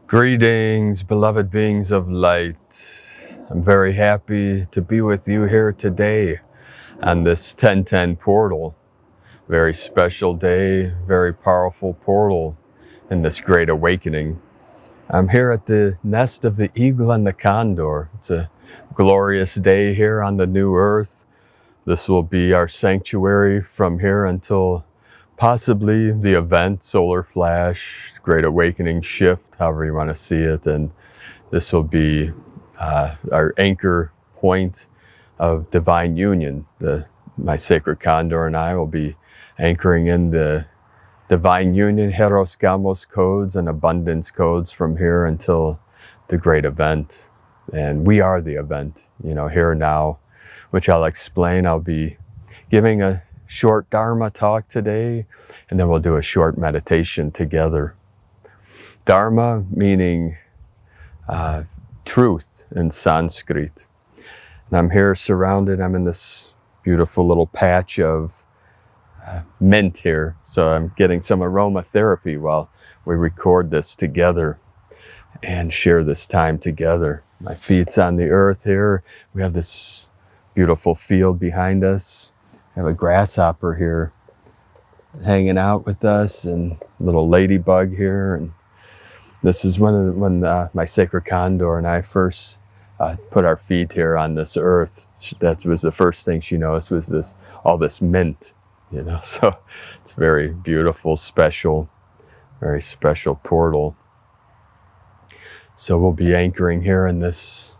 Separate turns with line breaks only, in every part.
Greetings, beloved beings of light. I'm very happy to be with you here today on this 1010 portal. Very special day, very powerful portal in this great awakening. I'm here at the nest of the eagle and the condor. It's a glorious day here on the new earth. This will be our sanctuary from here until possibly the event, solar flash, great awakening shift, however you want to see it. And this will be our anchor point of divine union. My sacred condor and I will be anchoring in the divine union, Heros Gamos codes and abundance codes from here until the great event. And we are the event, here now, which I'll explain. I'll be giving a short Dharma talk today, and then we'll do a short meditation together. Dharma meaning truth in Sanskrit. And I'm here surrounded, I'm in this beautiful little patch of mint here. So I'm getting some aromatherapy while we record this together and share this time together. My feet's on the earth here. We have this beautiful field behind us. I have a grasshopper here hanging out with us, and a little ladybug here. And this is when my sacred condor and I first put our feet here on this earth. That was the first thing she noticed, was all this mint, So it's very beautiful, special, very special portal. So we'll be anchoring here in this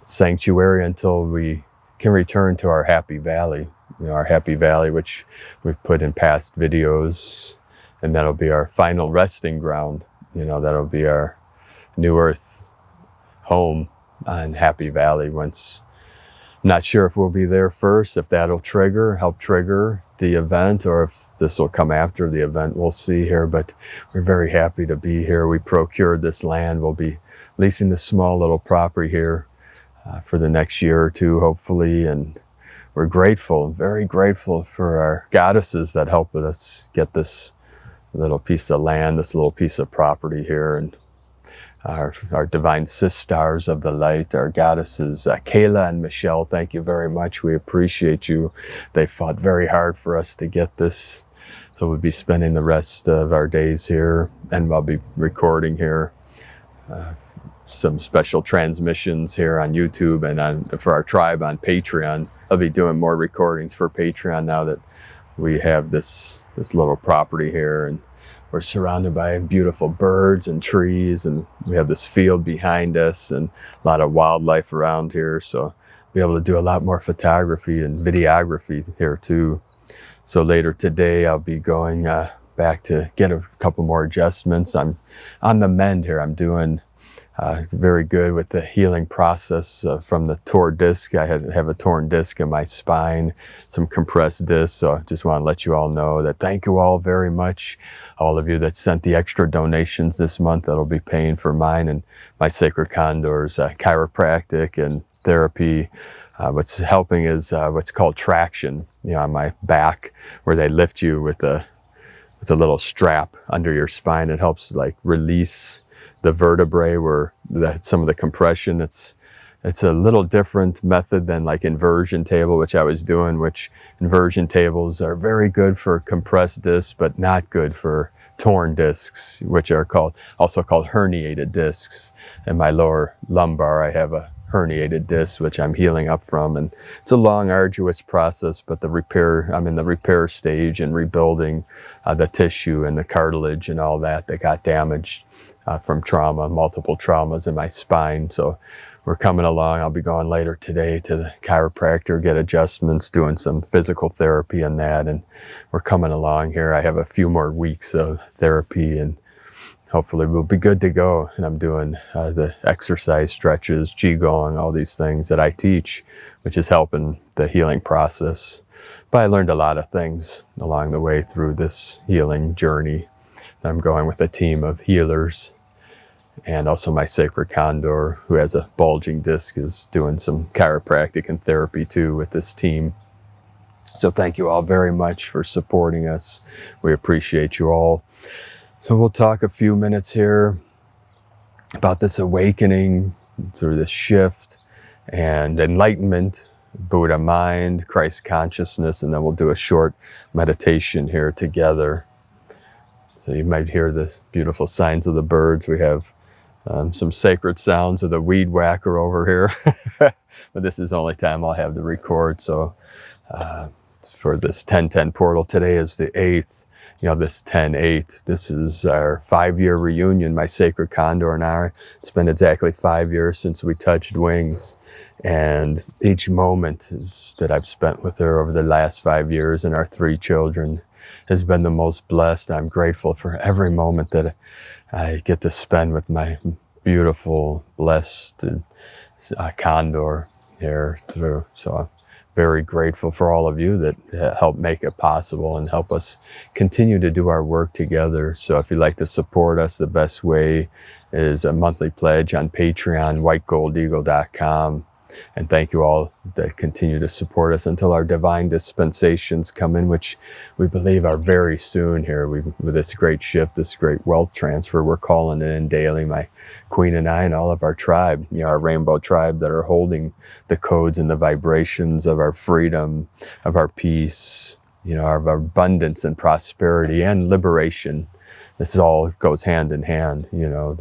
sanctuary until we can return to our happy valley, our happy valley, which we've put in past videos, and that'll be our final resting ground. That'll be our new earth home on Happy Valley. Once, not sure if we'll be there first, if that'll help trigger the event, or if this will come after the event. We'll see here, but we're very happy to be here. We procured this land. We'll be leasing this small little property here for the next year or two, hopefully, and we're grateful, very grateful for our goddesses that helped us get this little piece of land, this little piece of property here, and our divine sisters of the light, our goddesses, Kayla and Michelle. Thank you very much. We appreciate you. They fought very hard for us to get this, so we'll be spending the rest of our days here, and I'll be recording here some special transmissions here on YouTube and for our tribe on Patreon. I'll be doing more recordings for Patreon now that we have this little property here, and we're surrounded by beautiful birds and trees, and we have this field behind us and a lot of wildlife around here. So I'll be able to do a lot more photography and videography here too. So later today I'll be going back to get a couple more adjustments. I'm on the mend here. I'm doing very good with the healing process from the torn disc. I have a torn disc in my spine, some compressed disc. So I just want to let you all know that thank you all very much. All of you that sent the extra donations this month that'll be paying for mine and my sacred condors, chiropractic and therapy. What's helping is what's called traction, on my back, where they lift you with a little strap under your spine. It helps release the vertebrae where some of the compression. It's a little different method than inversion table, which I was doing, which inversion tables are very good for compressed discs, but not good for torn discs, which are also called herniated discs. In my lower lumbar, I have a herniated disc, which I'm healing up from, and it's a long, arduous process, but I'm in the repair stage and rebuilding the tissue and the cartilage and all that got damaged from trauma, multiple traumas in my spine. So we're coming along. I'll be going later today to the chiropractor, get adjustments, doing some physical therapy and that, and we're coming along here. I have a few more weeks of therapy, and hopefully we'll be good to go. And I'm doing the exercise, stretches, qigong, all these things that I teach, which is helping the healing process. But I learned a lot of things along the way through this healing journey. I'm going with a team of healers, and also my sacred condor, who has a bulging disc, is doing some chiropractic and therapy too with this team. So thank you all very much for supporting us. We appreciate you all. So we'll talk a few minutes here about this awakening through this shift and enlightenment, Buddha mind, Christ consciousness, and then we'll do a short meditation here together. So you might hear the beautiful signs of the birds. We have some sacred sounds of the weed whacker over here. But this is the only time I'll have to record. So for this 10-10 portal, today is the 8th. You know, this 10-8, this is our 5-year reunion, my sacred Condor and I. It's been exactly 5 years since we touched wings. And each moment that I've spent with her over the last 5 years and our 3 children has been the most blessed. I'm grateful for every moment that I get to spend with my beautiful, blessed Condor here through. So I'm very grateful for all of you that help make it possible and help us continue to do our work together. So if you'd like to support us, the best way is a monthly pledge on Patreon, whitegoldeagle.com. And thank you all that continue to support us until our divine dispensations come in, which we believe are very soon here. With this great shift, this great wealth transfer, we're calling it in daily, my queen and I and all of our tribe, you know, our rainbow tribe that are holding the codes and the vibrations of our freedom, of our peace, you know, of our abundance and prosperity and liberation. This all goes hand in hand, you know,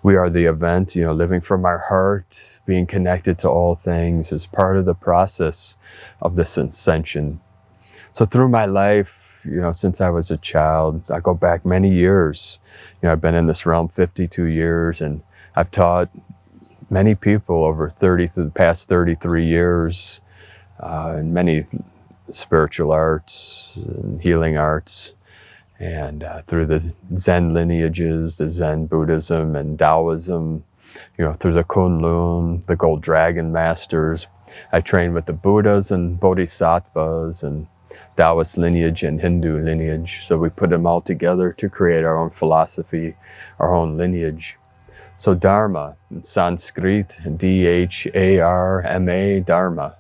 we are the event, you know, living from our heart, being connected to all things is part of the process of this ascension. So through my life, you know, since I was a child, I go back many years. You know, I've been in this realm 52 years and I've taught many people over the past 33 years in many spiritual arts and healing arts. And through the Zen lineages, the Zen Buddhism and Taoism, you know, through the Kunlun, the Gold Dragon Masters. I trained with the Buddhas and Bodhisattvas and Taoist lineage and Hindu lineage. So we put them all together to create our own philosophy, our own lineage. So Dharma, in Sanskrit, D-H-A-R-M-A, Dharma.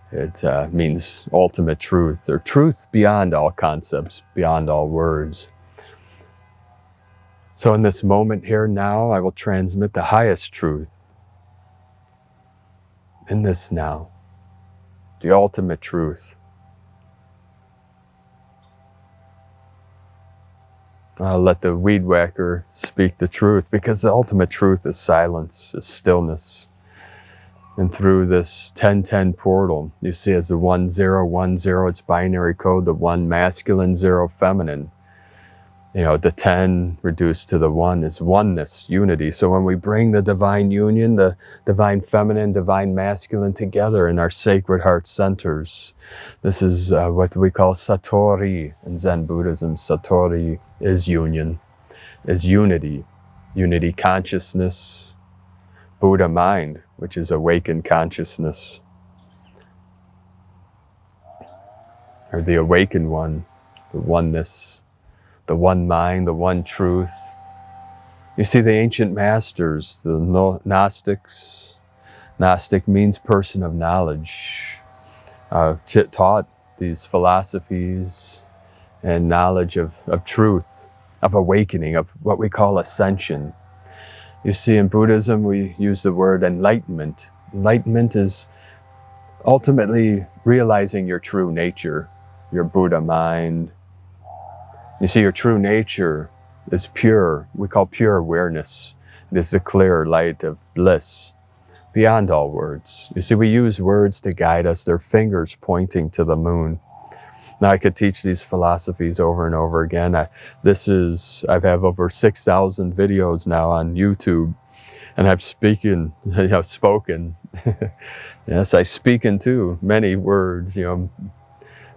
It means ultimate truth, or truth beyond all concepts, beyond all words. So in this moment here now, I will transmit the highest truth. In this now, the ultimate truth. I'll let the weed whacker speak the truth, because the ultimate truth is silence, is stillness. And through this 10-10 portal, you see as the 1010, its binary code, the 1 masculine, 0 feminine. You know, the 10 reduced to the 1 is oneness, unity. So when we bring the divine union, the divine feminine, divine masculine together in our sacred heart centers, this is what we call Satori in Zen Buddhism. Satori is union, is unity, unity consciousness, Buddha mind, which is awakened consciousness, or the awakened one, the oneness, the one mind, the one truth. You see, the ancient masters, the Gnostics, Gnostic means person of knowledge, taught these philosophies and knowledge of truth, of awakening, of what we call ascension. You see, in Buddhism, we use the word enlightenment. Enlightenment is ultimately realizing your true nature, your Buddha mind. You see, your true nature is pure. We call pure awareness. It is the clear light of bliss beyond all words. You see, we use words to guide us. They're fingers pointing to the moon. Now, I could teach these philosophies over and over again. I have over 6,000 videos now on YouTube, and I've spoken. Yes, I speak into many words, you know,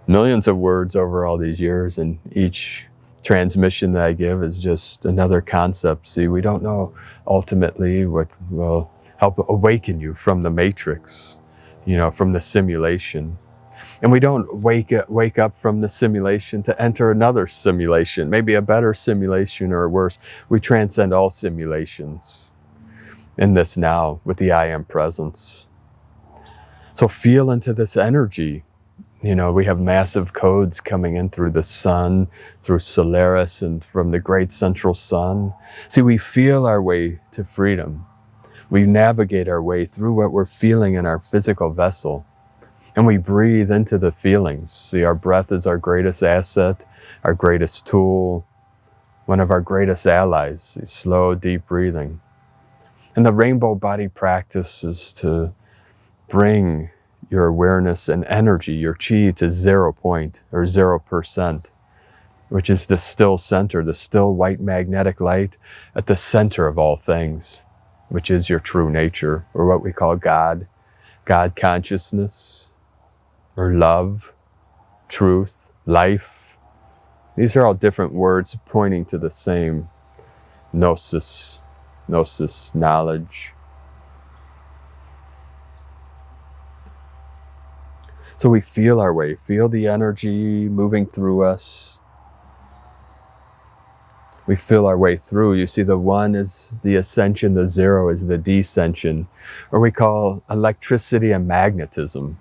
millions of words over all these years, and each transmission that I give is just another concept. See, we don't know ultimately what will help awaken you from the matrix, you know, from the simulation. And we don't wake up from the simulation to enter another simulation, maybe a better simulation or a worse. We transcend all simulations in this now with the I Am presence. So feel into this energy. You know, we have massive codes coming in through the sun, through Solaris, and from the great central sun. See, we feel our way to freedom. We navigate our way through what we're feeling in our physical vessel. And we breathe into the feelings. See, our breath is our greatest asset, our greatest tool, one of our greatest allies, slow, deep breathing. And the rainbow body practice is to bring your awareness and energy, your chi, to 0 point or 0%, which is the still center, the still white magnetic light at the center of all things, which is your true nature, or what we call God, God consciousness, or love, truth, life. These are all different words pointing to the same gnosis, knowledge. So we feel our way, feel the energy moving through us. We feel our way through. You see, the 1 is the ascension, the 0 is the descension, or we call electricity and magnetism.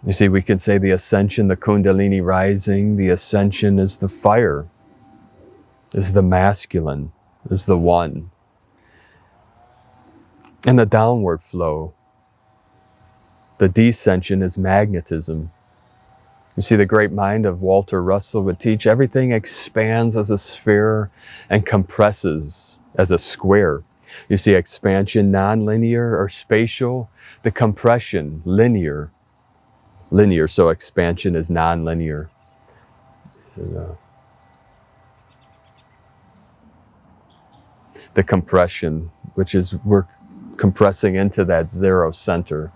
You see, we can say the ascension, the kundalini rising, the ascension is the fire, is the masculine, is the 1. And the downward flow, the descension is magnetism. You see, the great mind of Walter Russell would teach everything expands as a sphere and compresses as a square. You see, expansion non-linear or spatial, the compression linear. So expansion is non-linear. The compression, which is we're compressing into that 0 center,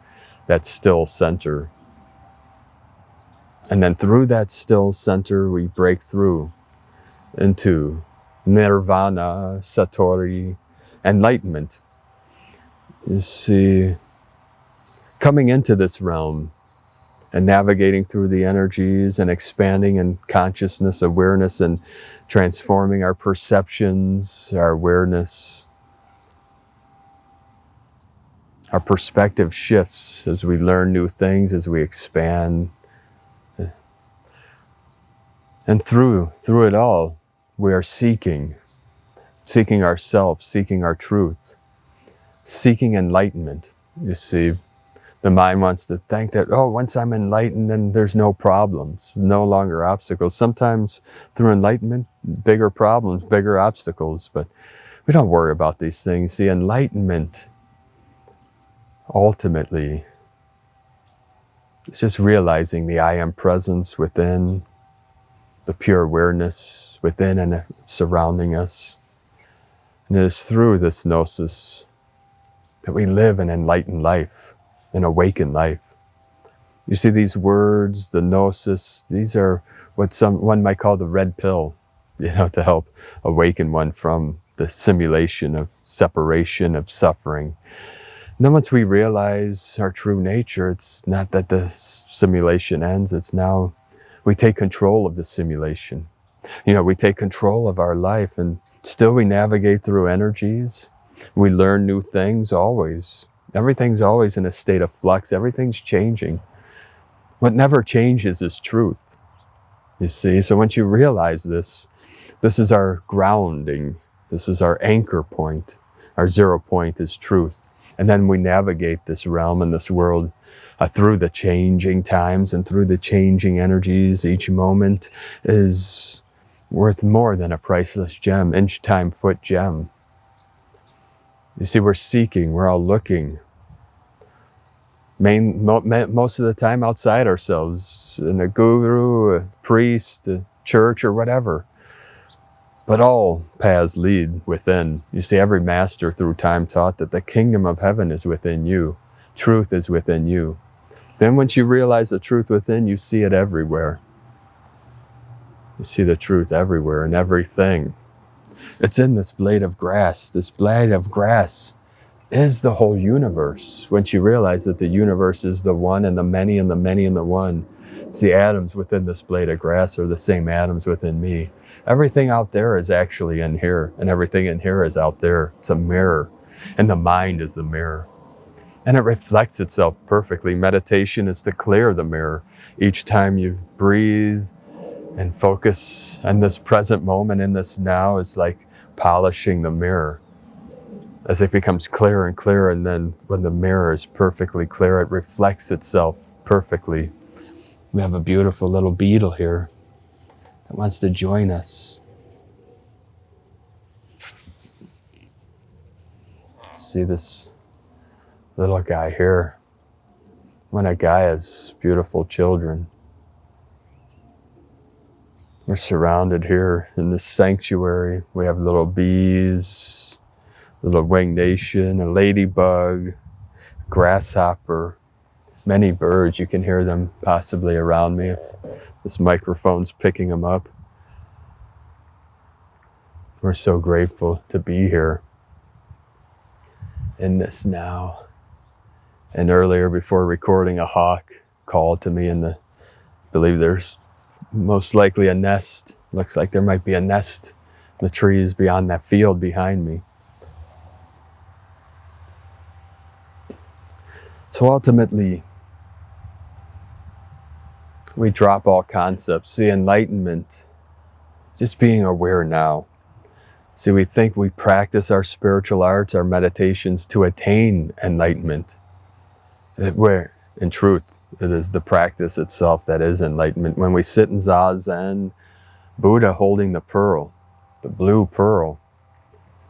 that still center. And then through that still center, we break through into nirvana, satori, enlightenment. You see, coming into this realm and navigating through the energies and expanding in consciousness, awareness, and transforming our perceptions, our awareness. Our perspective shifts as we learn new things, as we expand. And through it all, we are seeking ourselves, seeking our truth, seeking enlightenment. You see, the mind wants to think that, oh, once I'm enlightened, then there's no problems, no longer obstacles. Sometimes through enlightenment, bigger problems, bigger obstacles, but we don't worry about these things. See, enlightenment, ultimately, it's just realizing the I am presence within, the pure awareness within and surrounding us. And it is through this gnosis that we live an enlightened life, an awakened life. You see, these words, the gnosis, these are what one might call the red pill, to help awaken one from the simulation of separation, of suffering. And then once we realize our true nature, it's not that the simulation ends, it's now we take control of the simulation. We take control of our life, and still we navigate through energies. We learn new things always. Everything's always in a state of flux. Everything's changing. What never changes is truth. You see, so once you realize this is our grounding. This is our anchor point. Our 0 point is truth. And then we navigate this realm and this world through the changing times and through the changing energies. Each moment is worth more than a priceless gem, inch, time, foot, gem. You see, we're seeking, we're all looking. Most of the time outside ourselves, in a guru, a priest, a church, or whatever. But all paths lead within. You see, every master through time taught that the kingdom of heaven is within you. Truth is within you. Then once you realize the truth within, you see it everywhere. You see the truth everywhere in everything. It's in this blade of grass. This blade of grass is the whole universe. Once you realize that the universe is the one and the many and the many and the one, it's the atoms within this blade of grass are the same atoms within me. Everything out there is actually in here, and everything in here is out there. It's a mirror, and the mind is the mirror. And it reflects itself perfectly. Meditation is to clear the mirror. Each time you breathe and focus on this present moment, in this now, is like polishing the mirror. As it becomes clearer and clearer, and then when the mirror is perfectly clear, it reflects itself perfectly. We have a beautiful little beetle here that wants to join us. See this little guy here. When a guy has beautiful children, we're surrounded here in this sanctuary. We have little bees, little winged nation, a ladybug, grasshopper, many birds. You can hear them possibly around me if this microphone's picking them up. We're so grateful to be here in this now. And earlier, before recording, a hawk called to me, and I believe there's most likely a nest. Looks like there might be a nest in the trees beyond that field behind me. So ultimately, we drop all concepts. The enlightenment, just being aware now. See, we think we practice our spiritual arts, our meditations to attain enlightenment. Where, in truth, it is the practice itself that is enlightenment. When we sit in Zazen, Buddha holding the pearl, the blue pearl,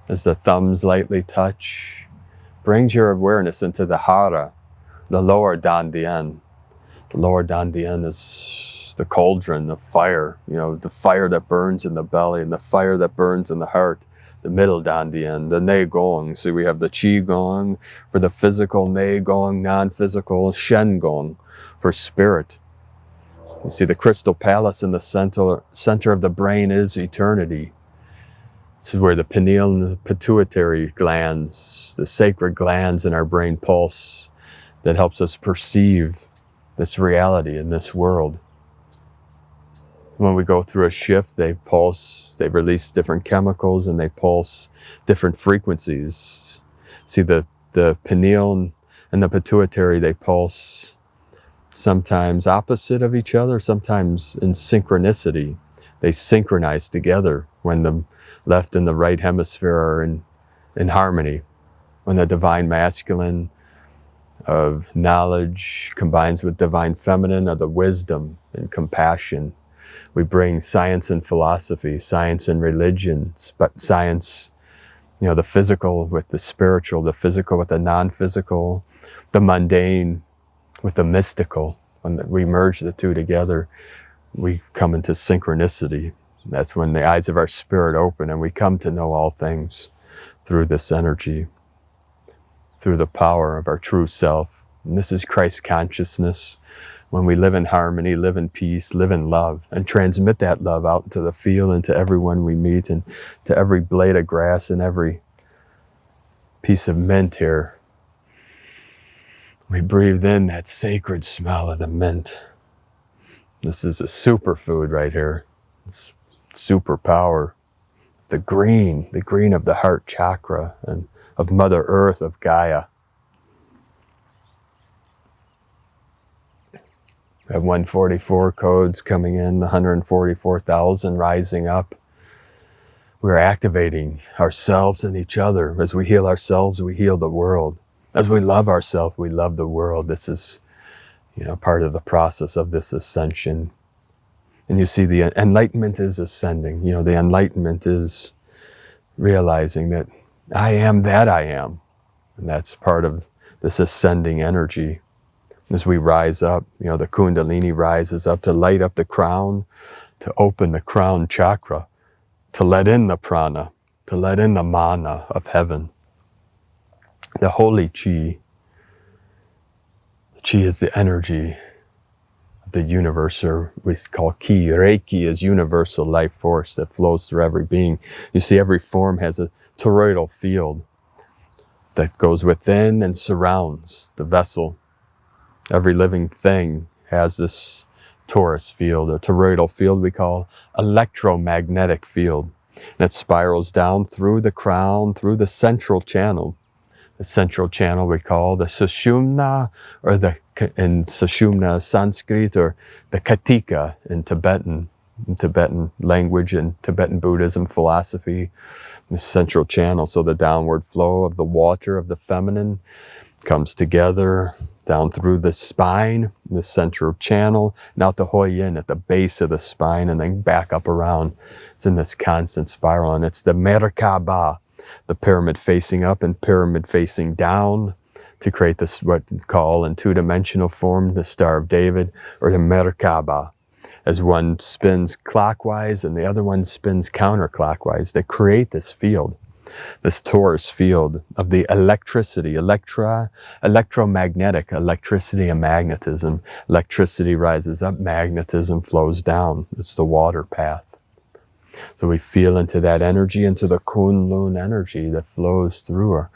as the thumbs lightly touch, brings your awareness into the Hara, the lower Dandian. The lower Dandian is the cauldron of fire, the fire that burns in the belly and the fire that burns in the heart. The middle Dandian, the Nei Gong. So we have the Qi Gong for the physical, Nei Gong, non-physical, Shen Gong for spirit. You see the crystal palace in the center of the brain is eternity. This is where the pineal and the pituitary glands, the sacred glands in our brain pulse that helps us perceive this reality in this world. When we go through a shift, they pulse, they release different chemicals, and they pulse different frequencies. See, the pineal and the pituitary, they pulse sometimes opposite of each other, sometimes in synchronicity. They synchronize together when the left and the right hemisphere are in harmony. When the divine masculine of knowledge combines with divine feminine of the wisdom and compassion. We bring science and philosophy, science and religion, science, the physical with the spiritual, the physical with the non-physical, the mundane with the mystical. When we merge the two together, we come into synchronicity. That's when the eyes of our spirit open and we come to know all things through this energy, through the power of our true self. And this is Christ consciousness. When we live in harmony, live in peace, live in love, and transmit that love out into the field, and to everyone we meet, and to every blade of grass and every piece of mint here. We breathe in that sacred smell of the mint. This is a superfood right here. It's superpower. The green of the heart chakra, and of Mother Earth, of Gaia. We have 144 codes coming in, 144,000 rising up. We're activating ourselves and each other. As we heal ourselves, we heal the world. As we love ourselves, we love the world. This is, part of the process of this ascension. And you see, the enlightenment is ascending. The enlightenment is realizing that I am that I am. And that's part of this ascending energy. As we rise up, the Kundalini rises up to light up the crown, to open the crown chakra, to let in the prana, to let in the mana of heaven. The holy Qi. Qi is the energy of the universe, or we call Ki. Reiki is universal life force that flows through every being. You see, every form has a toroidal field that goes within and surrounds the vessel. Every living thing has this torus field, a toroidal field we call electromagnetic field. And it spirals down through the crown, through the central channel, The central channel we call the Sushumna, or in Sushumna Sanskrit, or the Katika in Tibetan language and Tibetan Buddhism philosophy, the central channel. So the downward flow of the water of the feminine comes together down through the spine, the central channel, and out to Hoyin at the base of the spine, and then back up around. It's in this constant spiral, and it's the Merkaba, the pyramid facing up and pyramid facing down, to create this, what we call in two-dimensional form, the Star of David, or the Merkaba. As one spins clockwise and the other one spins counterclockwise, they create this field, this torus field of the electricity, electromagnetic, electricity and magnetism. Electricity rises up, magnetism flows down. It's the water path. So we feel into that energy, into the Kunlun energy that flows through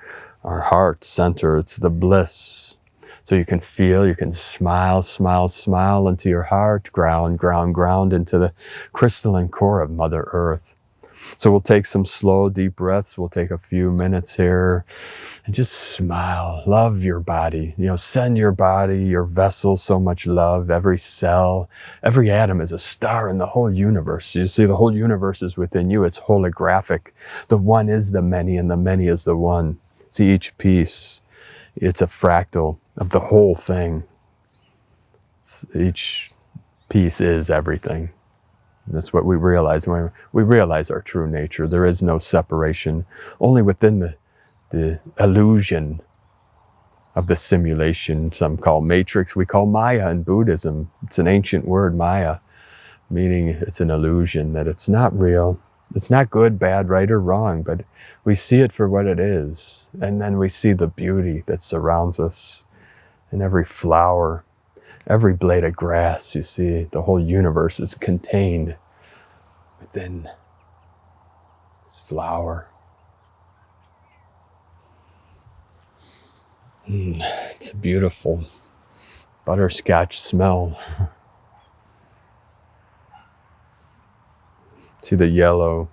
our heart center. It's the bliss. So you can feel, you can smile, smile, smile into your heart, ground, ground, ground into the crystalline core of Mother Earth. So we'll take some slow, deep breaths. We'll take a few minutes here and just smile. Love your body. Send your body, your vessel, so much love. Every cell, every atom is a star in the whole universe. You see, the whole universe is within you. It's holographic. The one is the many, and the many is the one. See, each piece, it's a fractal of the whole thing. Each piece is everything. That's what we realize when we realize our true nature. There is no separation. Only within the illusion of the simulation, some call matrix, we call Maya in Buddhism. It's an ancient word, Maya, meaning it's an illusion, that it's not real. It's not good, bad, right, or wrong, but we see it for what it is. And then we see the beauty that surrounds us in every flower, every blade of grass. You see, the whole universe is contained within this flower. It's a beautiful butterscotch smell. See the yellow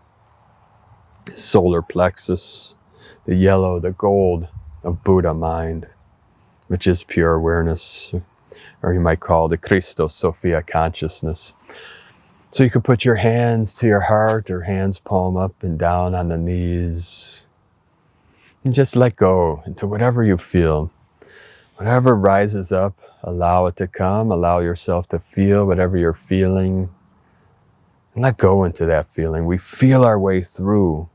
solar plexus, the yellow, the gold of Buddha mind, which is pure awareness, or you might call the Christos Sophia consciousness. So you could put your hands to your heart, or hands palm up and down on the knees, and just let go into whatever you feel. Whatever rises up, allow it to come. Allow yourself to feel whatever you're feeling. And let go into that feeling. We feel our way through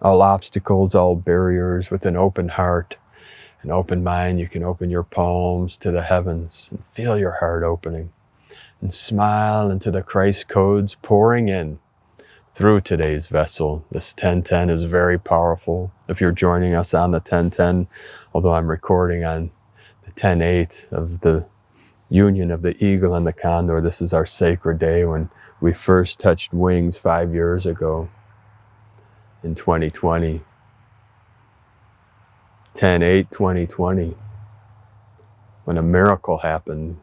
all obstacles, all barriers with an open heart, an open mind. You can open your palms to the heavens and feel your heart opening. And smile into the Christ codes pouring in through today's vessel. This 1010 is very powerful. If you're joining us on the 1010, although I'm recording on the 10-8 of the union of the eagle and the condor, this is our sacred day when we first touched wings 5 years ago in 2020. 10/8/2020, when a miracle happened.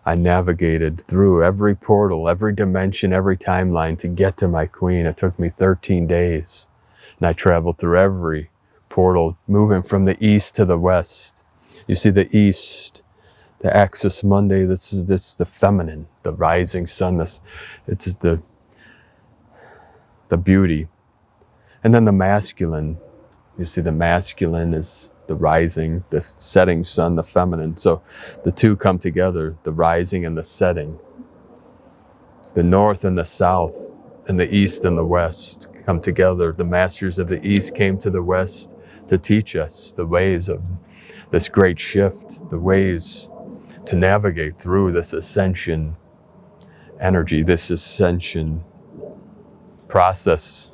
I navigated through every portal, every dimension, every timeline to get to my queen. It took me 13 days. And I traveled through every portal, moving from the east to the west. You see the east, the axis Monday, this is the feminine, the rising sun. It's the beauty. And then the masculine. You see the masculine is the rising, the setting sun, the feminine. So the two come together, the rising and the setting. The north and the south, and the east and the west come together. The masters of the east came to the west to teach us the ways of this great shift, the ways to navigate through this ascension energy, this ascension process.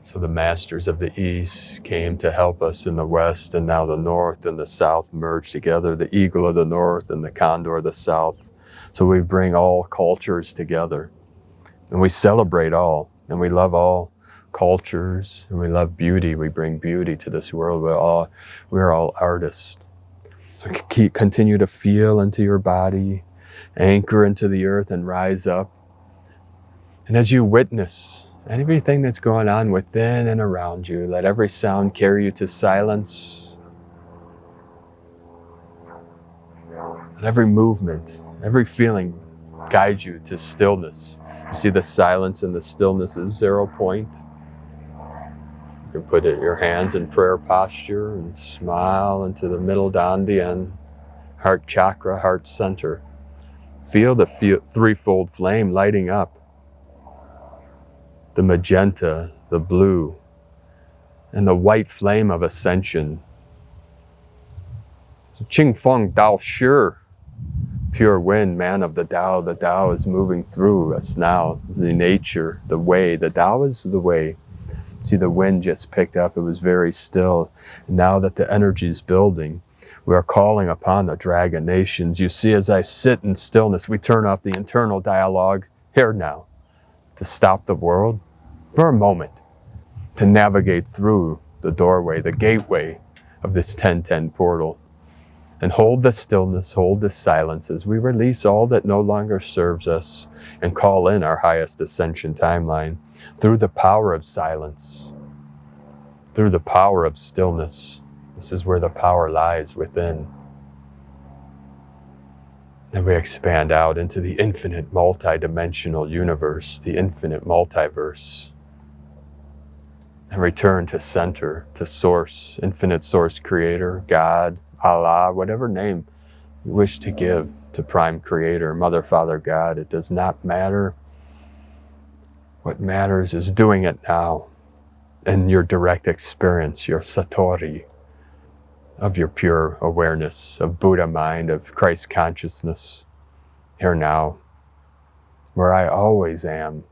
So the masters of the east came to help us in the west, and now the north and the south merge together, the eagle of the north and the condor of the south. So we bring all cultures together, and we celebrate all, and we love all cultures, and we love beauty. We bring beauty to this world. We're all artists. So continue to feel into your body, anchor into the earth, and rise up. And as you witness And everything that's going on within and around you. Let every sound carry you to silence. And every movement, every feeling guide you to stillness. You see the silence and the stillness is 0 point. You can put your hands in prayer posture and smile into the middle dandian, heart chakra, heart center. Feel the threefold flame lighting up. The magenta, the blue, and the white flame of ascension. Qing Feng Dao Shi, pure wind, man of the Tao is moving through us now. The nature, the way, the Tao is the way. See, the wind just picked up, it was very still. Now that the energy is building, we are calling upon the dragon nations. You see, as I sit in stillness, we turn off the internal dialogue here now to stop the world for a moment, to navigate through the doorway, the gateway of this 1010 portal. And hold the stillness, hold the silence as we release all that no longer serves us and call in our highest ascension timeline through the power of silence, through the power of stillness. This is where the power lies within. And we expand out into the infinite multi-dimensional universe, the infinite multiverse, and return to center, to source, infinite source creator, God, Allah, whatever name you wish to give to prime creator, mother, father, God. It does not matter. What matters is doing it now in your direct experience, your satori of your pure awareness, of Buddha mind, of Christ consciousness, here now, where I always am,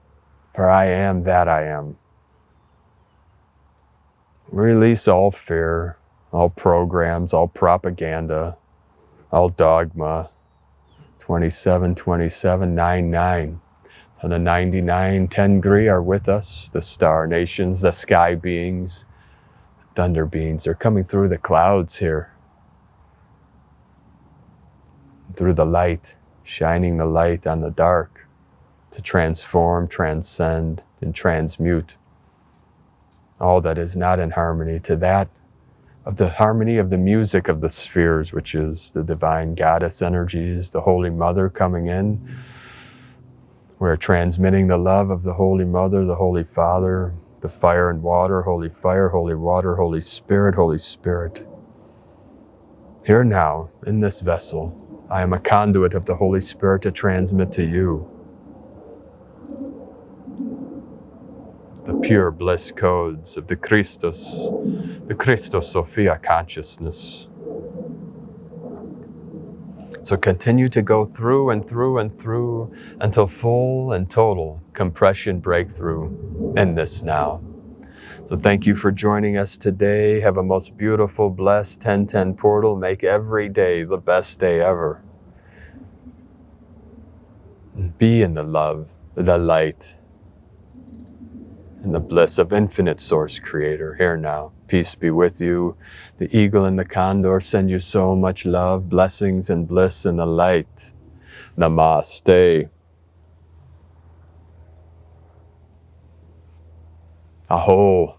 for I am that I am. Release all fear, all programs, all propaganda, all dogma. 272799. And the 9910 are with us, the star nations, the sky beings, thunder beings. They're coming through the clouds here, through the light, shining the light on the dark to transform, transcend, and transmute all that is not in harmony to that of the harmony of the music of the spheres, which is the divine goddess energies, the Holy Mother coming in. We're transmitting the love of the Holy Mother, the Holy Father, the fire and water, Holy Fire, Holy Water, Holy Spirit, Holy Spirit. Here now, in this vessel, I am a conduit of the Holy Spirit to transmit to you the pure bliss codes of the Christos Sophia consciousness. So continue to go through and through and through until full and total compression breakthrough in this now. So thank you for joining us today. Have a most beautiful, blessed 1010 portal. Make every day the best day ever. And be in the love, the light, and the bliss of infinite source creator here now. Peace be with you. The eagle and the condor send you so much love, blessings and bliss in the light. Namaste. A'ho.